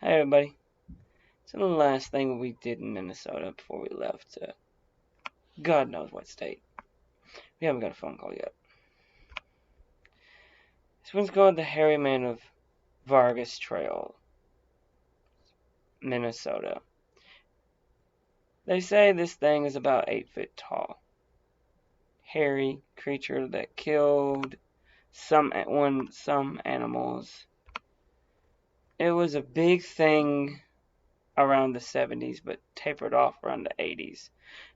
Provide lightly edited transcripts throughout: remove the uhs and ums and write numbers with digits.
Hey everybody. So the last thing we did in Minnesota before we left God knows what state. We haven't got a phone call yet. This one's called the Man of Vergas Trails, Minnesota. They say this thing is about 8 feet tall. Hairy creature that killed some animals. It was a big thing around the 70s, but tapered off around the 80s.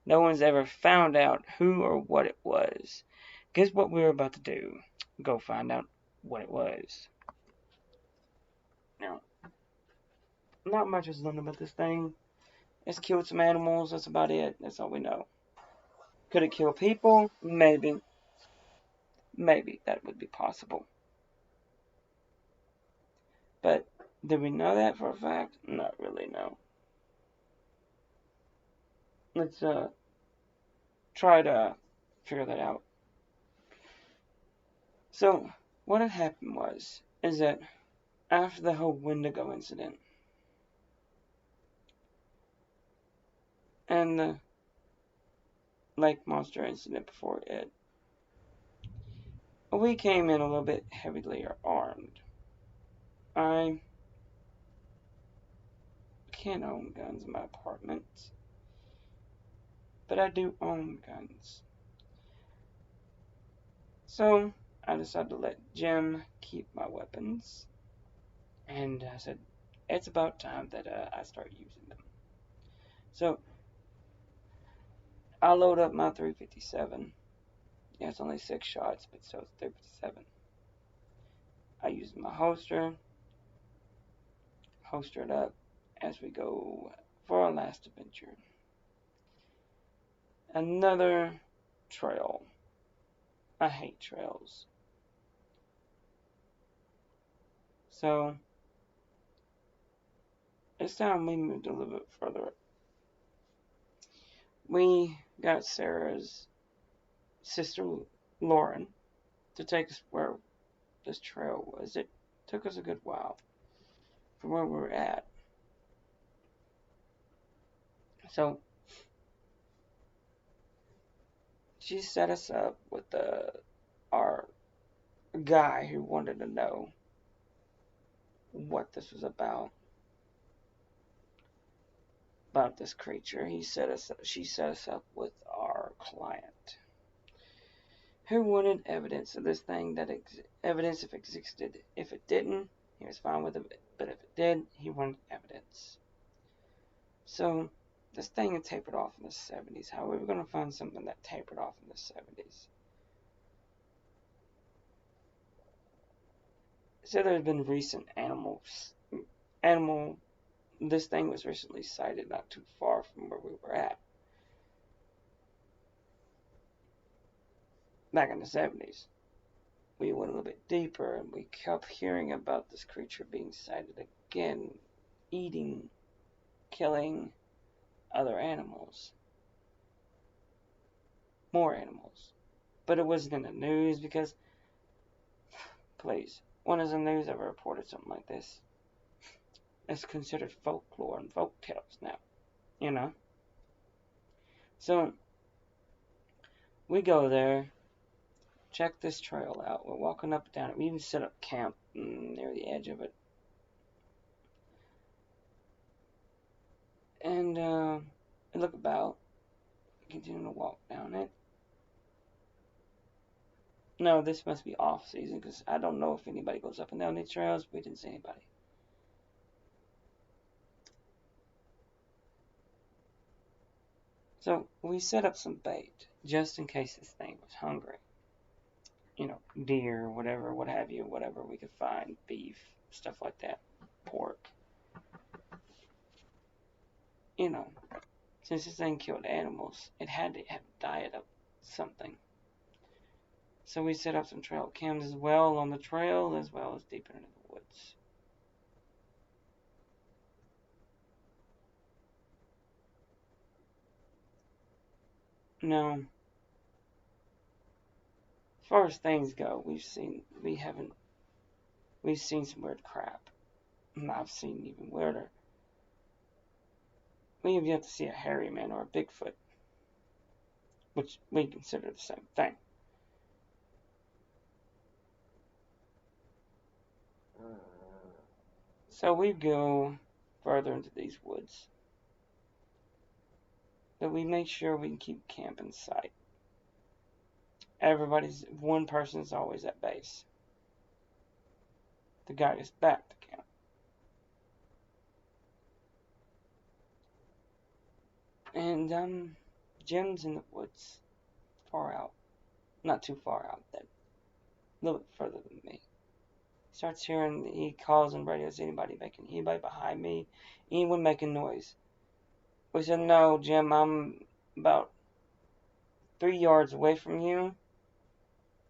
No one's ever found out who or what it was. Guess what we're about to do? Go find out what it was. Now, not much is known about this thing. It's killed some animals, that's about it. That's all we know. Could it kill people? Maybe. Maybe that would be possible. But do we know that for a fact? Not really, no. Let's try to figure that out. So, what had happened is that after the whole Wendigo incident and the lake monster incident before it, we came in a little bit heavily armed. I can't own guns in my apartment, but I do own guns. So I decided to let Jim keep my weapons, and I said, it's about time that I start using them. So I load up my 357. Yeah, it's only 6 shots, but so it's 357. I use my holster it up as we go for our last adventure. Another trail. I hate trails. So it's time we moved a little bit further. We got Sarah's sister Lauren to take us where this trail was. It took us a good while from where we were at. So she set us up with our guy who wanted to know what this was about this creature. She set us up with our client who wanted evidence of this thing, evidence if it existed. If it didn't, he was fine with it, but if it did, he wanted evidence. So this thing had tapered off in the 70s. How are we going to find something that tapered off in the 70s? So there's been recent this thing was recently sighted not too far from where we were at. Back in the 70s. We went a little bit deeper and we kept hearing about this creature being sighted again, eating, killing other animals. More animals. But it wasn't in the news because, please, when has the news ever reported something like this? It's considered folklore and folk tales now, you know? So, we go there, check this trail out. We're walking up and down it. We even set up camp near the edge of it. And look about, continue to walk down it. No, this must be off season because I don't know if anybody goes up and down these trails. We didn't see anybody. So we set up some bait just in case this thing was hungry. You know, deer, whatever, what have you, whatever we could find, beef, stuff like that, pork. You know, since this thing killed animals, it had to have a diet of something. So we set up some trail cams as well on the trail as well as deeper into the woods. Now, as far as things go, we've seen some weird crap. I've seen even weirder. We have yet to see a hairy man or a Bigfoot, which we consider the same thing. So we go further into these woods. But we make sure we can keep camp in sight. One person's always at base to guide us back to camp. And Jim's in the woods, far out. Not too far out, then. A little bit further than me. Starts hearing, he calls and radios, anybody behind me? Anyone making noise? We said, no, Jim, I'm about 3 yards away from you.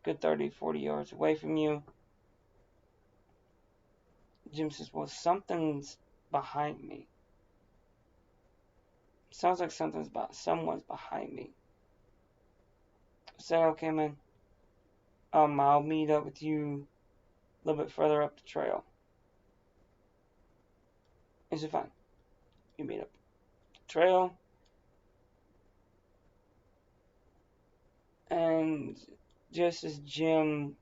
Good 30, 40 yards away from you. Jim says, well, something's behind me. Sounds like someone's behind me. I said, okay, man. I'll meet up with you a little bit further up the trail. He said, fine. You meet up the trail. And just as Jim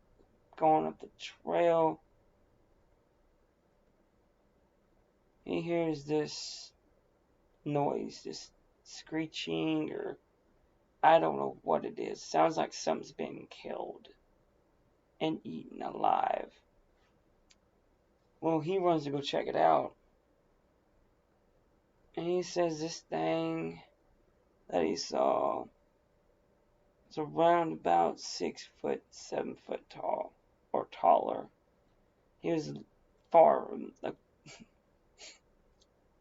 going up the trail, he hears this noise, this screeching, or I don't know what it is. Sounds like something's being killed and eaten alive. Well, he runs to go check it out. And he says this thing that he saw is around about 6 foot, 7 foot tall, or taller. He was far, like,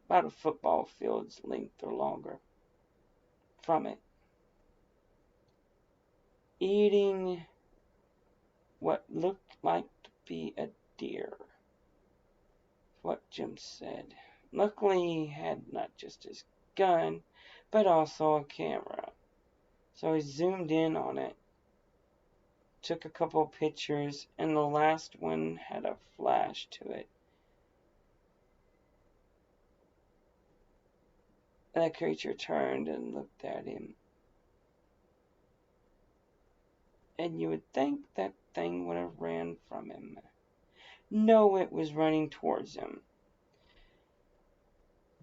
about a football field's length or longer from it. Eating what looked like to be a deer. What Jim said. Luckily, he had not just his gun, but also a camera. So he zoomed in on it, took a couple of pictures, and the last one had a flash to it. That creature turned and looked at him. And you would think that thing would have ran from him. No, it was running towards him.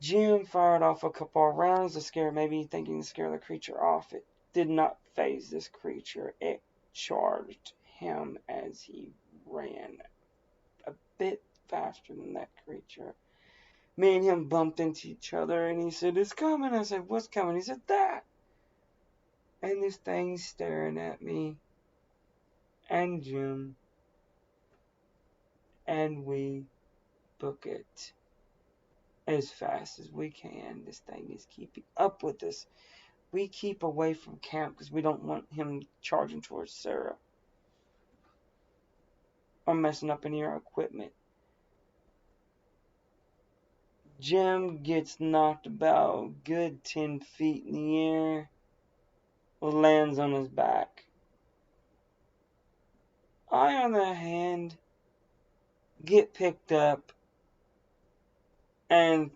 Jim fired off a couple of rounds maybe thinking to scare the creature off. It did not faze this creature. It charged him as he ran a bit faster than that creature. Me and him bumped into each other, and he said, it's coming. I said, what's coming? He said, that. And this thing's staring at me and Jim, and we book it as fast as we can. This thing is keeping up with us. We keep away from camp because we don't want him charging towards Sarah or messing up any of our equipment. Jim gets knocked about a good 10 feet in the air, lands on his back. I, on the other hand, get picked up and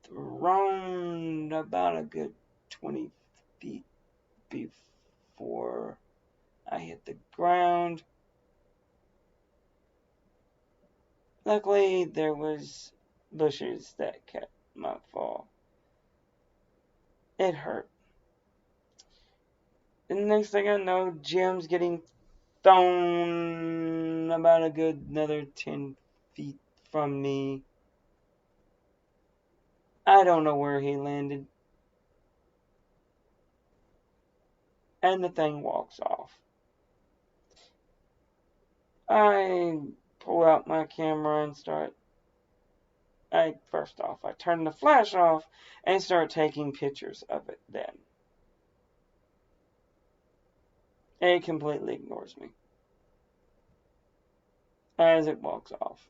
thrown about a good 20 feet before I hit the ground. Luckily, there was bushes that kept my fall. It hurt. And the next thing I know, Jim's getting thrown about a good another 10 feet from me. I don't know where he landed. And the thing walks off. I pull out my camera and I turn the flash off and start taking pictures of it then. It completely ignores me as it walks off.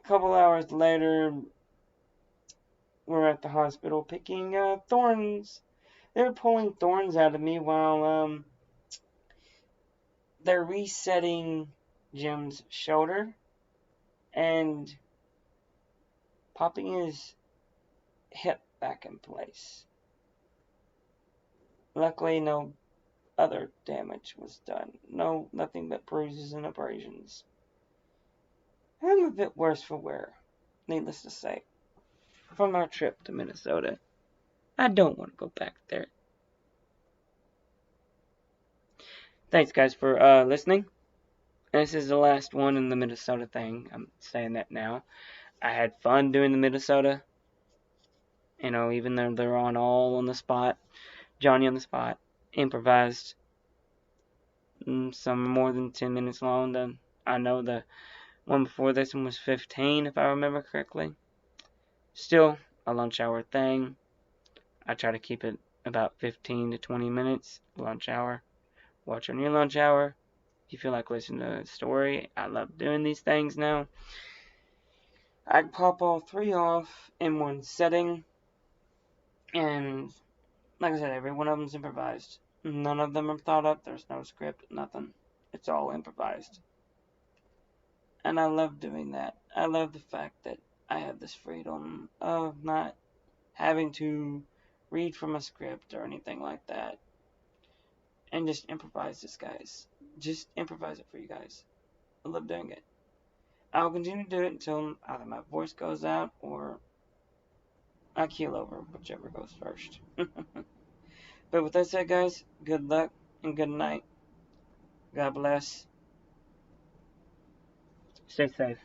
A couple hours later, we're at the hospital picking thorns. They were pulling thorns out of me while they're resetting Jim's shoulder and popping his hip back in place. Luckily, no other damage was done. Nothing but bruises and abrasions. I'm a bit worse for wear, needless to say. From our trip to Minnesota, I don't want to go back there. Thanks, guys, for listening. This is the last one in the Minnesota thing. I'm saying that now. I had fun doing the Minnesota. Even though they're all on the spot. Johnny on the spot. Improvised. Some more than 10 minutes long. Then I know the one before this one was 15, if I remember correctly. Still a lunch hour thing. I try to keep it about 15 to 20 minutes. Lunch hour. Watch on your lunch hour. If you feel like listening to a story, I love doing these things now. I can pop all 3 off in one setting. And like I said, every one of them's improvised. None of them are thought up. There's no script, nothing. It's all improvised. And I love doing that. I love the fact that I have this freedom of not having to read from a script or anything like that. And just improvise this, guys. Just improvise it for you guys. I love doing it. I'll continue to do it until either my voice goes out or I keel over, whichever goes first. But with that said, guys, good luck and good night. God bless. Stay safe.